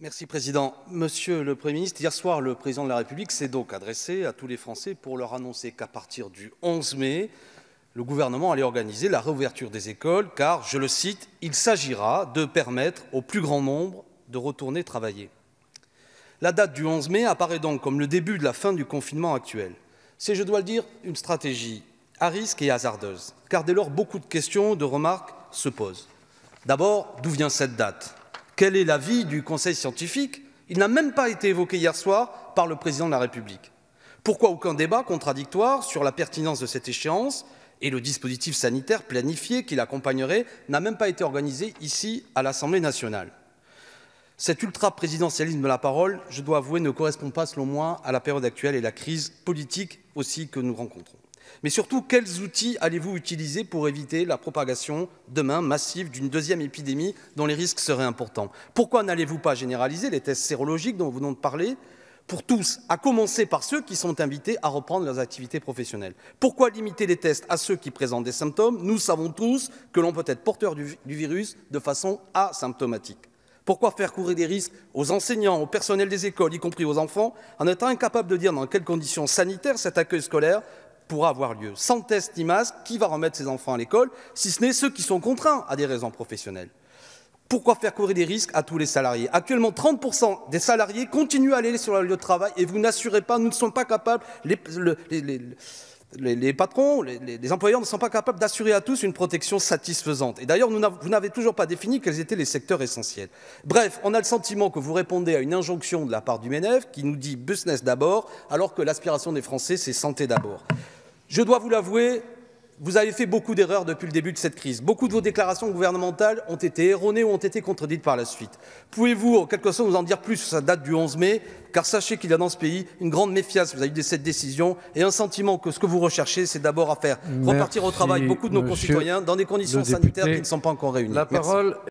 Merci Président. Monsieur le Premier ministre, hier soir, le Président de la République s'est donc adressé à tous les Français pour leur annoncer qu'à partir du 11 mai, le gouvernement allait organiser la réouverture des écoles car, je le cite, « il s'agira de permettre au plus grand nombre de retourner travailler ». La date du 11 mai apparaît donc comme le début de la fin du confinement actuel. C'est, je dois le dire, une stratégie à risque et hasardeuse, car dès lors, beaucoup de questions, de remarques se posent. D'abord, d'où vient cette date ? Quel est l'avis du Conseil scientifique? Il n'a même pas été évoqué hier soir par le Président de la République. Pourquoi aucun débat contradictoire sur la pertinence de cette échéance et le dispositif sanitaire planifié qui l'accompagnerait n'a même pas été organisé ici à l'Assemblée nationale? Cet ultra-présidentialisme de la parole, je dois avouer, ne correspond pas, selon moi, à la période actuelle et la crise politique aussi que nous rencontrons. Mais surtout, quels outils allez-vous utiliser pour éviter la propagation demain massive d'une deuxième épidémie dont les risques seraient importants? Pourquoi n'allez-vous pas généraliser les tests sérologiques dont nous venons de parler pour tous, à commencer par ceux qui sont invités à reprendre leurs activités professionnelles? Pourquoi limiter les tests à ceux qui présentent des symptômes? Nous savons tous que l'on peut être porteur du virus de façon asymptomatique. Pourquoi faire courir des risques aux enseignants, au personnel des écoles, y compris aux enfants, en étant incapable de dire dans quelles conditions sanitaires cet accueil scolaire pourra avoir lieu? Sans test ni masque, qui va remettre ses enfants à l'école, si ce n'est ceux qui sont contraints à des raisons professionnelles? Pourquoi faire courir des risques à tous les salariés? Actuellement, 30% des salariés continuent à aller sur leur lieu de travail et vous n'assurez pas, nous ne sommes pas capables, les patrons, les employeurs ne sont pas capables d'assurer à tous une protection satisfaisante. Et d'ailleurs, vous n'avez toujours pas défini quels étaient les secteurs essentiels. Bref, on a le sentiment que vous répondez à une injonction de la part du MEDEF qui nous dit « business d'abord », alors que l'aspiration des Français, c'est « santé d'abord ». Je dois vous l'avouer, vous avez fait beaucoup d'erreurs depuis le début de cette crise. Beaucoup de vos déclarations gouvernementales ont été erronées ou ont été contredites par la suite. Pouvez-vous, en quelque sorte, nous en dire plus sur cette date du 11 mai? Car sachez qu'il y a dans ce pays une grande méfiance vis-à-vis de cette décision et un sentiment que ce que vous recherchez, c'est d'abord à faire repartir au travail beaucoup de nos concitoyens dans des conditions sanitaires qui ne sont pas encore réunies. La parole